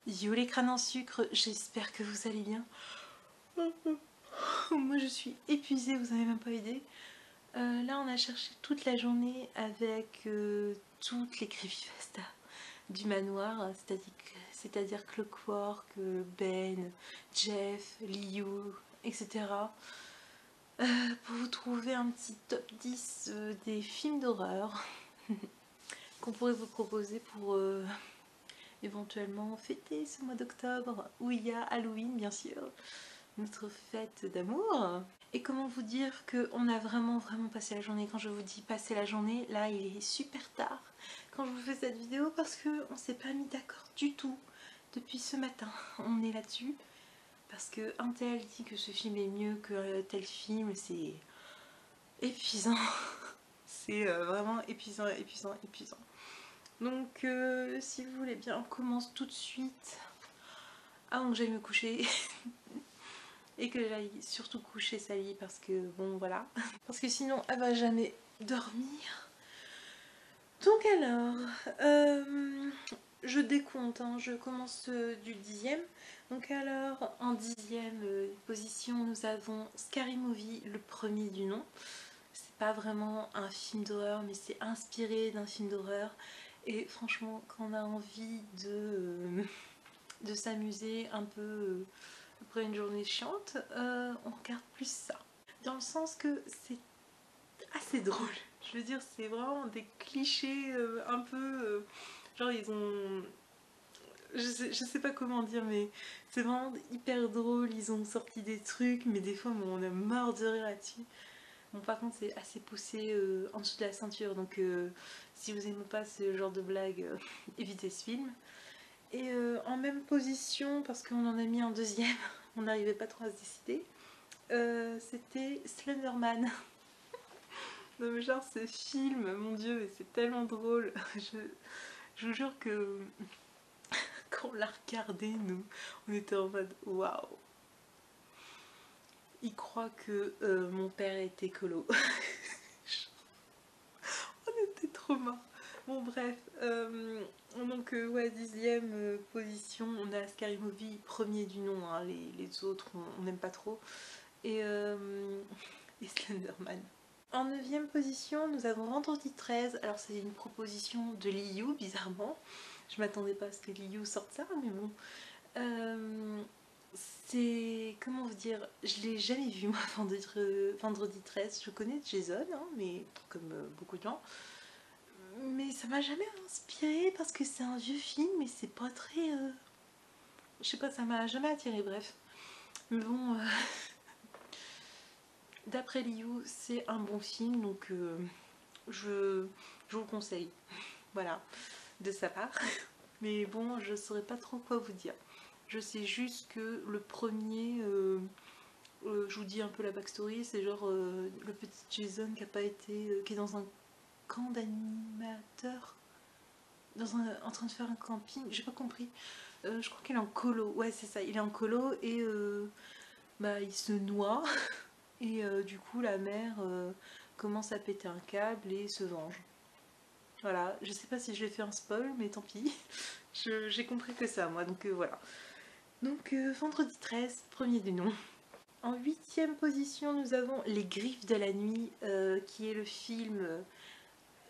Yo les crânes en sucre, j'espère que vous allez bien. Moi je suis épuisée, vous n'avez même pas idée. Là on a cherché toute la journée avec toutes les creepypastas du manoir, c'est-à-dire Clockwork, Ben, Jeff, Liu, etc. Pour vous trouver un petit top 10 des films d'horreur qu'on pourrait vous proposer pour éventuellement fêter ce mois d'octobre où il y a Halloween bien sûr, notre fête d'amour. Et comment vous dire qu'on a vraiment passé la journée. Quand je vous dis passer la journée, là il est super tard quand je vous fais cette vidéo parce qu'on s'est pas mis d'accord du tout depuis ce matin. On est là-dessus parce que un tel dit que ce film est mieux que tel film, c'est épuisant. C'est vraiment épuisant. Donc si vous voulez bien, on commence tout de suite avant que j'aille me coucher et que j'aille surtout coucher Sally parce que bon voilà, parce que sinon elle va jamais dormir. Donc alors, je décompte, hein, je commence du 10e. Donc alors, en 10e position, nous avons Scary Movie, le premier du nom. C'est pas vraiment un film d'horreur, mais c'est inspiré d'un film d'horreur. Et franchement, quand on a envie de s'amuser un peu après une journée chiante, on regarde plus ça. Dans le sens que c'est assez drôle. Je veux dire, c'est vraiment des clichés un peu... genre, ils ont... Je sais pas comment dire, mais c'est vraiment hyper drôle. Ils ont sorti des trucs, mais des fois, on a marre de rire là-dessus. Bon, par contre, c'est assez poussé en dessous de la ceinture, donc si vous aimez pas ce genre de blague, évitez ce film. Et en même position, parce qu'on en a mis un deuxième, on n'arrivait pas trop à se décider, c'était Slenderman. Non mais genre ce film, mon dieu, mais c'est tellement drôle. Je vous jure que quand on l'a regardé, nous, on était en mode waouh. Il croit que mon père est écolo. On était trop morts. Bon bref, donc ouais, 10e position, on a Scary Movie, premier du nom, hein, les autres on n'aime pas trop. Et Slenderman. En 9e position, nous avons Vendredi 13. Alors c'est une proposition de Liu, bizarrement. Je m'attendais pas à ce que Liu sorte ça, mais bon. C'est... comment vous dire? Je l'ai jamais vu moi, Vendredi 13. Je connais Jason, hein, mais comme beaucoup de gens. Mais ça m'a jamais inspiré parce que c'est un vieux film, mais c'est pas très... je sais pas, ça m'a jamais attiré, bref. Mais bon... d'après Liu, c'est un bon film, donc je vous le conseille. Voilà, de sa part. Mais bon, je saurais pas trop quoi vous dire. Je sais juste que le premier, je vous dis un peu la backstory, c'est genre le petit Jason qui a pas été, qui est dans un camp d'animateurs, en train de faire un camping, j'ai pas compris. Je crois qu'il est en colo, ouais c'est ça, il est en colo et bah, il se noie et du coup la mère commence à péter un câble et se venge. Voilà, je sais pas si je vais faire un spoil, mais tant pis. J'ai compris que ça, moi, donc voilà. Donc Vendredi 13, premier du nom. En 8e position, nous avons Les Griffes de la Nuit, qui est le film,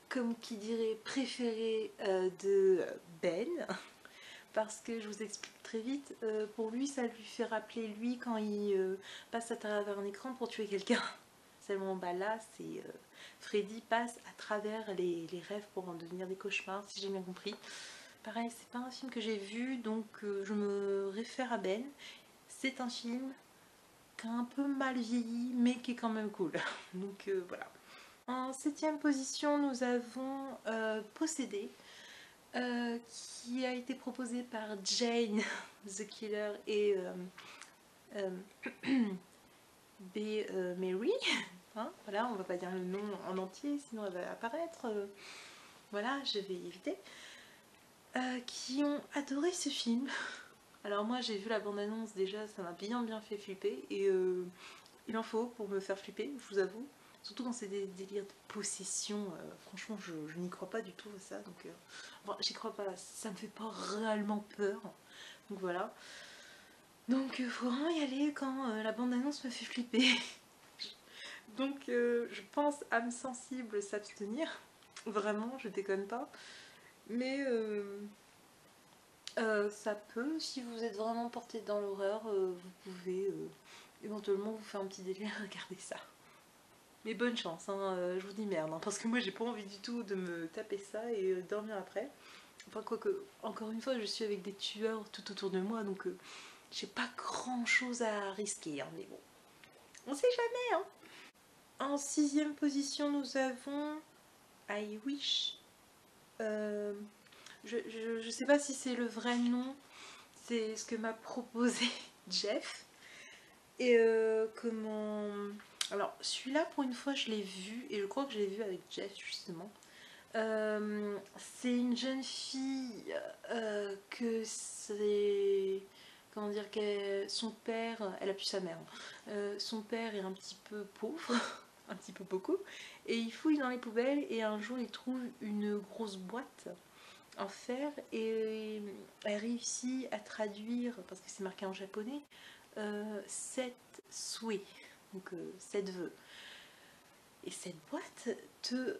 comme qui dirait, préféré de Ben. Parce que je vous explique très vite, pour lui, ça lui fait rappeler lui quand il passe à travers un écran pour tuer quelqu'un. Seulement, bah là, c'est Freddy passe à travers les rêves pour en devenir des cauchemars, si j'ai bien compris. Pareil, c'est pas un film que j'ai vu, donc je me réfère à Ben. C'est un film qui a un peu mal vieilli, mais qui est quand même cool. Donc voilà. En 7e position, nous avons Possédé, qui a été proposé par Jane the Killer et euh, B. Mary. Hein, voilà, on va pas dire le nom en entier, sinon elle va apparaître. Voilà, je vais éviter. Qui ont adoré ce film. Alors moi j'ai vu la bande-annonce déjà, ça m'a bien fait flipper et il en faut pour me faire flipper, je vous avoue. Surtout quand c'est des délires de possession, franchement je n'y crois pas du tout à ça, donc enfin, j'y crois pas, ça me fait pas réellement peur. Donc voilà. Donc faut vraiment y aller quand la bande-annonce me fait flipper. Donc je pense âme sensible s'abstenir. Vraiment, je déconne pas. Mais ça peut, si vous êtes vraiment porté dans l'horreur, vous pouvez éventuellement vous faire un petit délire à regarder ça. Mais bonne chance, hein, je vous dis merde, hein, parce que moi j'ai pas envie du tout de me taper ça et dormir après. Enfin quoique, encore une fois, je suis avec des tueurs tout autour de moi, donc j'ai pas grand chose à risquer, hein, mais bon, on sait jamais. Hein. En sixième position, nous avons I Wish. Je sais pas si c'est le vrai nom, c'est ce que m'a proposé Jeff. Et comment... Alors celui-là pour une fois je l'ai vu, et je crois que je l'ai vu avec Jeff justement. C'est une jeune fille que c'est... Comment dire, son père, elle a plus sa mère, son père est un petit peu pauvre, un petit peu beaucoup, et il fouille dans les poubelles et un jour il trouve une grosse boîte en fer et elle réussit à traduire, parce que c'est marqué en japonais, 7 souhaits, donc 7 vœux. Et cette boîte te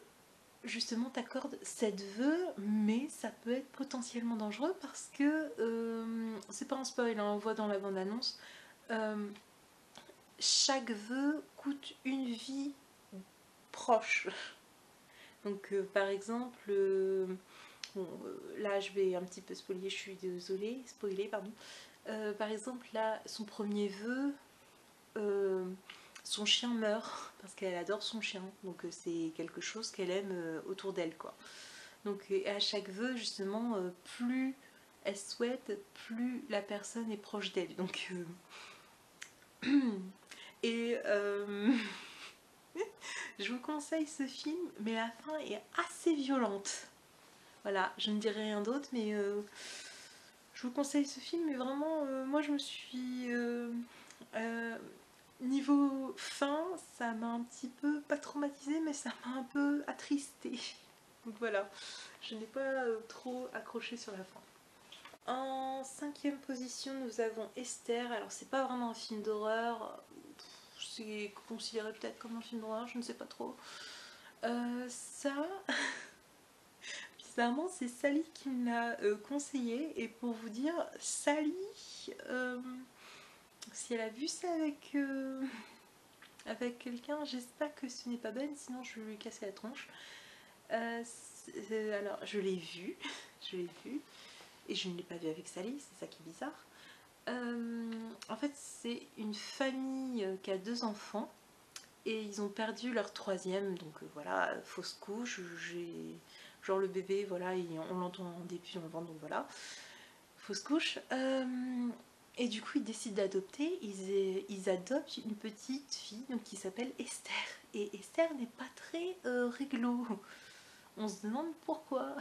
justement t'accorde 7 vœux, mais ça peut être potentiellement dangereux parce que c'est pas un spoil, hein, on voit dans la bande-annonce, chaque vœu coûte une vie proche. Donc par exemple, bon, là je vais un petit peu spoiler, je suis désolée, spoiler, pardon. Par exemple, là, son premier vœu, son chien meurt parce qu'elle adore son chien, donc c'est quelque chose qu'elle aime autour d'elle, quoi. Donc à chaque vœu, justement, plus elle souhaite, plus la personne est proche d'elle. Donc et je vous conseille ce film, mais la fin est assez violente. Voilà, je ne dirai rien d'autre, mais je vous conseille ce film, mais vraiment, moi je me suis... niveau fin, ça m'a un petit peu, pas traumatisée, mais ça m'a un peu attristée. Donc voilà, je n'ai pas trop accroché sur la fin. En cinquième position, nous avons Esther. Alors c'est pas vraiment un film d'horreur, c'est considéré peut-être comme un film d'horreur, je ne sais pas trop. Ça, bizarrement, c'est Sally qui me l'a conseillé. Et pour vous dire, Sally, si elle a vu ça avec quelqu'un, j'espère que ce n'est pas Ben, sinon je vais lui casser la tronche. Alors, je l'ai vu, je l'ai vu, et je ne l'ai pas vu avec Sally, c'est ça qui est bizarre. En fait, c'est une famille qui a 2 enfants, et ils ont perdu leur 3e, donc voilà, fausse couche, genre le bébé, voilà, on l'entend en début, dans le ventre, donc voilà, fausse couche. Et du coup, ils décident d'adopter, ils adoptent une petite fille donc, qui s'appelle Esther. Et Esther n'est pas très réglo. On se demande pourquoi.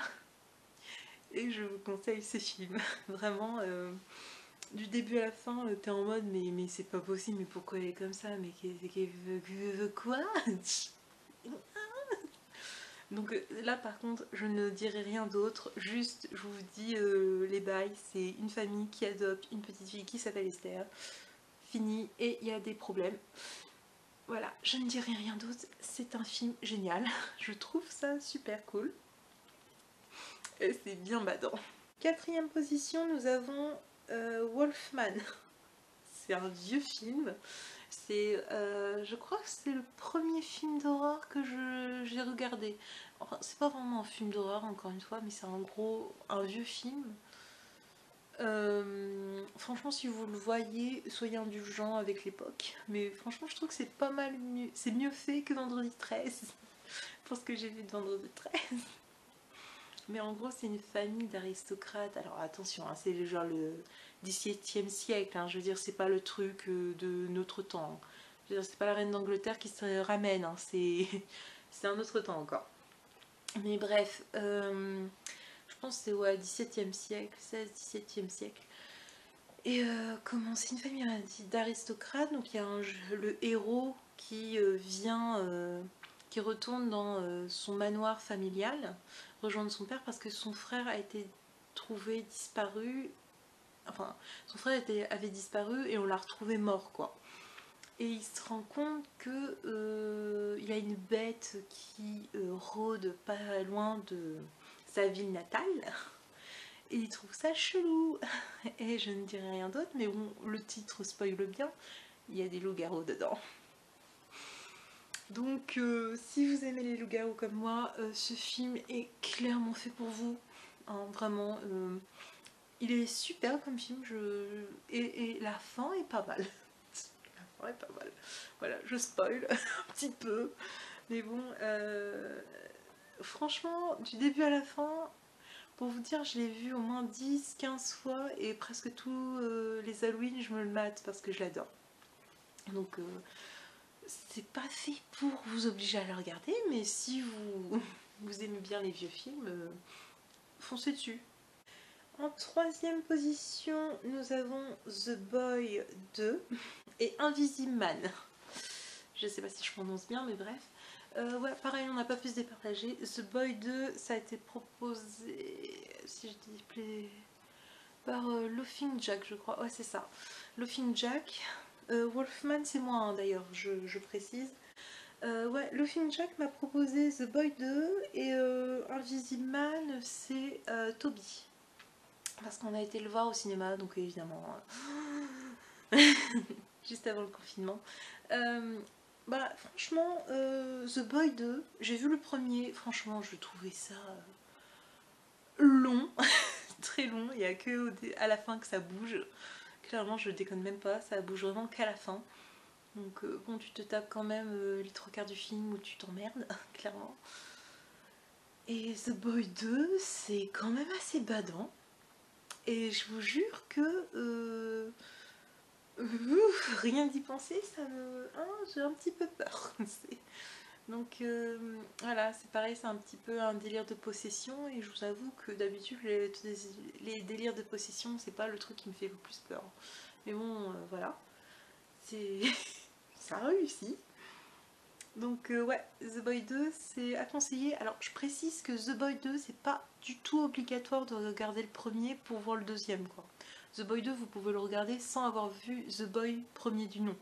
Et je vous conseille ce film. Vraiment, du début à la fin, t'es en mode mais c'est pas possible, mais pourquoi elle est comme ça? Mais qu'elle veut quoi? Donc là par contre je ne dirai rien d'autre, juste je vous dis les bails, c'est une famille qui adopte une petite fille qui s'appelle Esther, fini, et il y a des problèmes. Voilà, je ne dirai rien d'autre, c'est un film génial, je trouve ça super cool, et c'est bien badant. Quatrième position, nous avons Wolfman, c'est un vieux film. C'est, je crois que c'est le premier film d'horreur que j'ai regardé. Enfin, c'est pas vraiment un film d'horreur, encore une fois, mais c'est un vieux film. Franchement, si vous le voyez, soyez indulgents avec l'époque. Mais franchement, je trouve que c'est pas mal mieux. C'est mieux fait que Vendredi 13. Pour ce que j'ai vu de Vendredi 13. Mais en gros, c'est une famille d'aristocrates. Alors attention, hein, c'est genre le 17e siècle. Hein, je veux dire, c'est pas le truc de notre temps. Je veux dire, c'est pas la reine d'Angleterre qui se ramène. Hein, c'est un autre temps encore. Mais bref, je pense que c'est ouais, 17e siècle, 16-17e siècle. Et comment c'est une famille d'aristocrates. Donc il y a le héros qui qui retourne dans son manoir familial, rejoindre son père parce que son frère a été trouvé disparu enfin son frère avait disparu et on l'a retrouvé mort quoi. Et il se rend compte que il y a une bête qui rôde pas loin de sa ville natale. Et il trouve ça chelou. Et je ne dirai rien d'autre, mais bon, le titre spoile bien, il y a des loups-garous dedans. Donc si vous aimez les loups-garous comme moi, ce film est clairement fait pour vous. Hein, vraiment, il est super comme film, et la fin est pas mal. La fin est pas mal. Voilà, je spoil un petit peu. Mais bon, franchement, du début à la fin, pour vous dire, je l'ai vu au moins 10-15 fois et presque tous les Halloween, je me le mate parce que je l'adore. Donc, c'est pas fait pour vous obliger à le regarder, mais si vous aimez bien les vieux films, foncez dessus. En troisième position, nous avons The Boy 2 et Invisible Man. Je sais pas si je prononce bien, mais bref. Ouais, pareil, on n'a pas pu se départager. The Boy 2, ça a été proposé, si je dis par Laughing Jack, je crois. Ouais, c'est ça. Laughing Jack. Wolfman, c'est moi hein, d'ailleurs, je précise. Ouais, Laughing Jack m'a proposé The Boy 2 et Invisible Man, c'est Toby. Parce qu'on a été le voir au cinéma, donc évidemment, juste avant le confinement. Bah, franchement, The Boy 2, j'ai vu le premier, franchement, je trouvais ça long, très long, il n'y a que à la fin que ça bouge. Clairement, je déconne même pas, ça bouge vraiment qu'à la fin. Donc bon, tu te tapes quand même les 3 quarts du film où tu t'emmerdes, clairement. Et The Boy 2, c'est quand même assez badant. Et je vous jure que rien d'y penser, ça me... Hein, j'ai un petit peu peur. Donc voilà, c'est pareil, c'est un petit peu un délire de possession. Et je vous avoue que d'habitude, les délires de possession, c'est pas le truc qui me fait le plus peur. Mais bon, voilà. C'est... ça a réussi. Donc ouais, The Boy 2 c'est à conseiller. Alors je précise que The Boy 2 c'est pas du tout obligatoire de regarder le premier pour voir le deuxième quoi. The Boy 2 vous pouvez le regarder sans avoir vu The Boy premier du nom.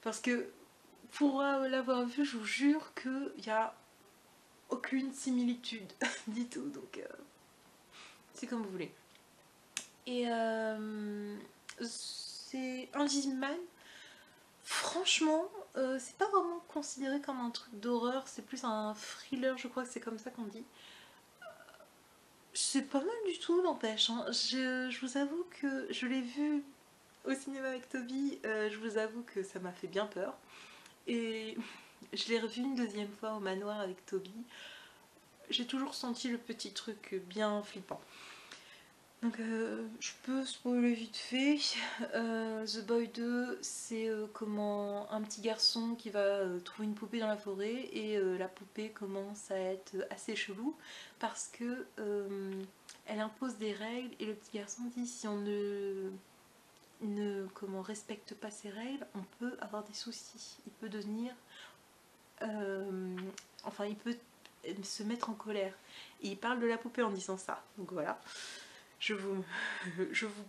Parce que pour l'avoir vu je vous jure qu'il n'y a aucune similitude du tout. Donc c'est comme vous voulez. Et c'est Invisible Man. Franchement, c'est pas vraiment considéré comme un truc d'horreur, c'est plus un thriller, je crois que c'est comme ça qu'on dit. C'est pas mal du tout, n'empêche. Hein. Je vous avoue que je l'ai vu au cinéma avec Toby, je vous avoue que ça m'a fait bien peur. Et je l'ai revu une deuxième fois au manoir avec Toby. J'ai toujours senti le petit truc bien flippant. Donc je peux spoiler vite fait. The Boy 2 c'est comment un petit garçon qui va trouver une poupée dans la forêt et la poupée commence à être assez chelou parce que elle impose des règles et le petit garçon dit si on ne respecte pas ces règles on peut avoir des soucis. Il peut devenir enfin il peut se mettre en colère et il parle de la poupée en disant ça. Donc voilà. Je vous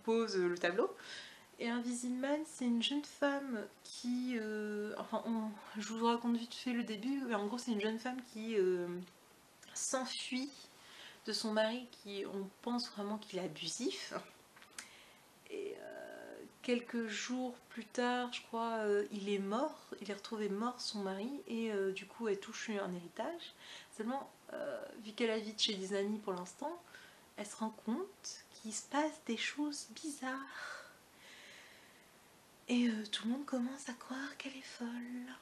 pose le tableau. Et Invisible Man, c'est une jeune femme qui... enfin, je vous raconte vite fait le début. Mais en gros, c'est une jeune femme qui s'enfuit de son mari qui, on pense vraiment qu'il est abusif. Et quelques jours plus tard, je crois, il est mort. Il est retrouvé mort, son mari. Et du coup, elle touche un héritage. Seulement, vu qu'elle habite chez des amis pour l'instant, elle se rend compte qu'il se passe des choses bizarres. Et tout le monde commence à croire qu'elle est folle.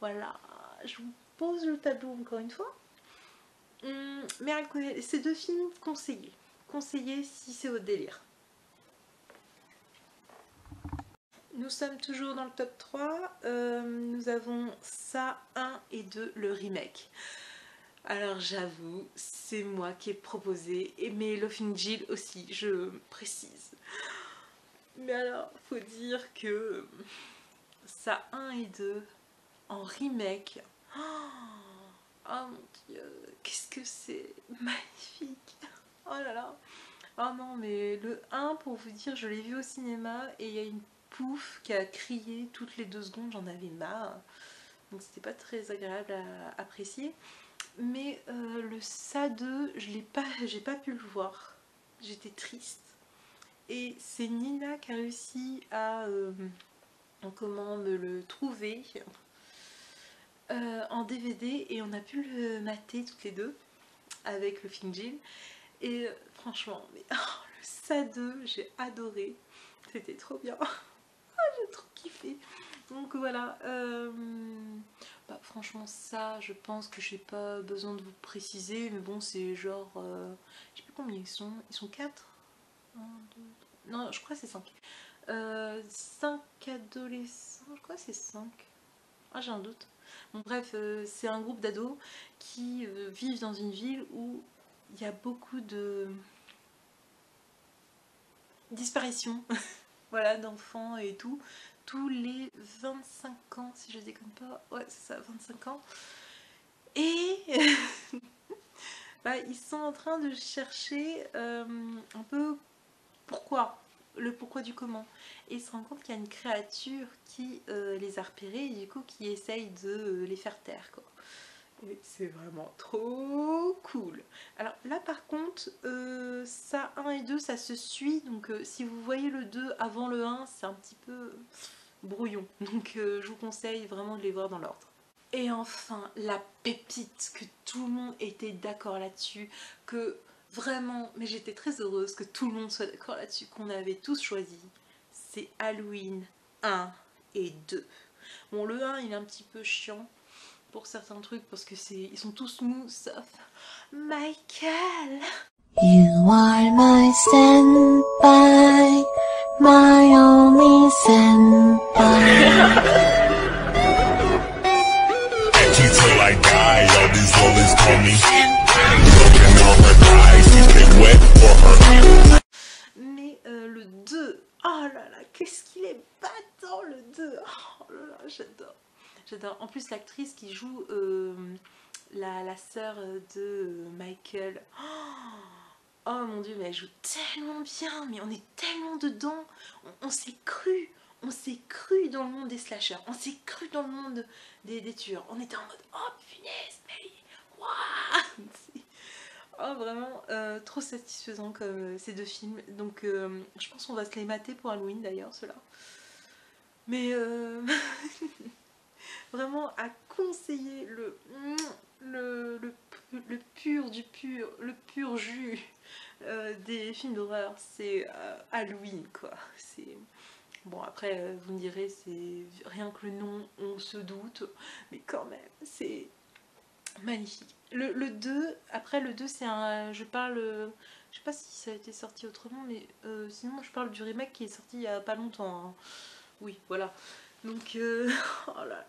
Voilà, je vous pose le tableau encore une fois. Mais ces 2 films conseillés. Conseillés si c'est votre délire. Nous sommes toujours dans le top 3. Nous avons ça 1 et 2, le remake. Alors j'avoue, c'est moi qui ai proposé, mais Laughing Jill aussi, je précise. Mais alors, faut dire que ça 1 et 2 en remake, oh mon dieu, qu'est-ce que c'est magnifique. Oh là là. Oh non, mais le 1, pour vous dire, je l'ai vu au cinéma et il y a une pouffe qui a crié toutes les 2 secondes, j'en avais marre. Donc c'était pas très agréable à apprécier. Mais le SA 2, j'ai pas pu le voir. J'étais triste. Et c'est Nina qui a réussi à comment me le trouver en DVD et on a pu le mater toutes les deux avec le film Jill. Et franchement, mais, oh, le SA 2, j'ai adoré. C'était trop bien. J'ai trop kiffé. Donc voilà. Bah, franchement, ça, je pense que j'ai pas besoin de vous préciser. Mais bon, c'est genre. Je sais plus combien ils sont. Ils sont 4. 1, 2, non, je crois que c'est 5. 5 adolescents. Je crois que c'est 5. Ah, j'ai un doute. Bon, bref, c'est un groupe d'ados qui vivent dans une ville où il y a beaucoup de disparitions voilà, d'enfants et tout. Tous les 25 ans, si je déconne pas. Ouais, c'est ça, 25 ans. Et bah, ils sont en train de chercher un peu pourquoi, le pourquoi du comment. Et ils se rendent compte qu'il y a une créature qui les a repérés et du coup qui essaye de les faire taire, quoi. Et c'est vraiment trop cool. Alors là par contre, ça 1 et 2 ça se suit, donc si vous voyez le 2 avant le 1, c'est un petit peu brouillon. Donc je vous conseille vraiment de les voir dans l'ordre. Et enfin, la pépite, que tout le monde était d'accord là-dessus, que vraiment, mais j'étais très heureuse que tout le monde soit d'accord là-dessus, qu'on avait tous choisi, c'est Halloween 1 et 2. Bon, le 1 il est un petit peu chiant pour certains trucs parce que ils sont tous mous sauf Michael. You are my senpai, my only senpai. Till I die, all these lollies call me. Looking on her eyes, she's been wet for her. Mais le 2, oh là là, qu'est-ce qu'il est battant le 2. Oh là là, j'adore. J'adore. En plus, l'actrice qui joue la sœur de Michael. Oh mon dieu, mais elle joue tellement bien. Mais on est tellement dedans. On s'est cru. On s'est cru dans le monde des slashers. On s'est cru dans le monde des tueurs. On était en mode oh punaise, mais waouh. Oh vraiment trop satisfaisant comme ces deux films. Donc je pense qu'on va se les mater pour Halloween d'ailleurs, ceux-là. Mais vraiment à conseiller le pur du pur, le pur jus des films d'horreur, c'est Halloween quoi. C'est bon, après vous me direz, c'est rien que le nom on se doute, mais quand même c'est magnifique. Le 2, après le 2 c'est un, je sais pas si ça a été sorti autrement, mais sinon je parle du remake qui est sorti il y a pas longtemps hein. Oui voilà, donc oh là là.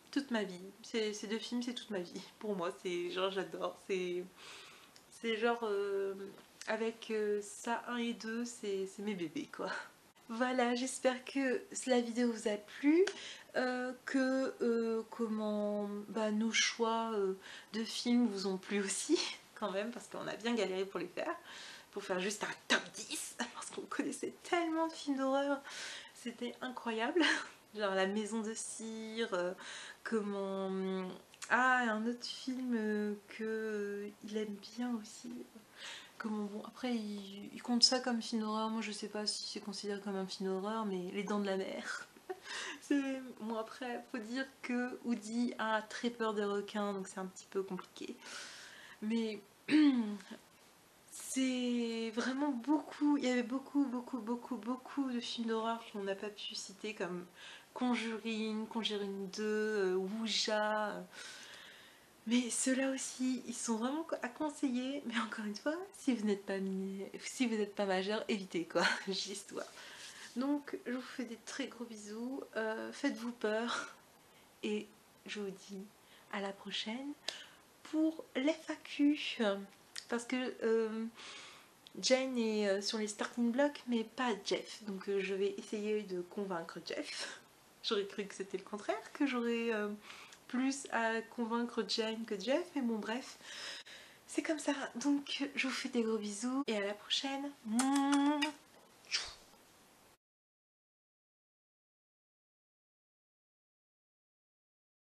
Toute ma vie, ces deux films c'est toute ma vie, pour moi c'est genre j'adore, c'est genre avec ça 1 et 2 c'est mes bébés quoi. Voilà, j'espère que la vidéo vous a plu, que comment bah, nos choix de films vous ont plu aussi quand même, parce qu'on a bien galéré pour les faire, pour faire juste un top 10 parce qu'on connaissait tellement de films d'horreur, c'était incroyable. Genre La Maison de Cire, comment... Ah, un autre film que il aime bien aussi. Comment, bon, après, il compte ça comme film d'horreur. Moi, je sais pas si c'est considéré comme un film d'horreur, mais Les Dents de la Mer. Bon, après, faut dire que Woody a très peur des requins, donc c'est un petit peu compliqué. Mais c'est vraiment beaucoup, il y avait beaucoup de films d'horreur qu'on n'a pas pu citer, comme Conjuring 2, Ouija. Mais ceux-là aussi, ils sont vraiment à conseiller. Mais encore une fois, si vous n'êtes pas majeur, évitez quoi, juste toi. Donc, je vous fais des très gros bisous. Faites-vous peur. Et je vous dis à la prochaine pour l'FAQ. Parce que Jane est sur les starting blocks, mais pas Jeff. Donc je vais essayer de convaincre Jeff. J'aurais cru que c'était le contraire, que j'aurais plus à convaincre Jane que Jeff, mais bon bref. c'est comme ça. Donc je vous fais des gros bisous et à la prochaine. Mouah.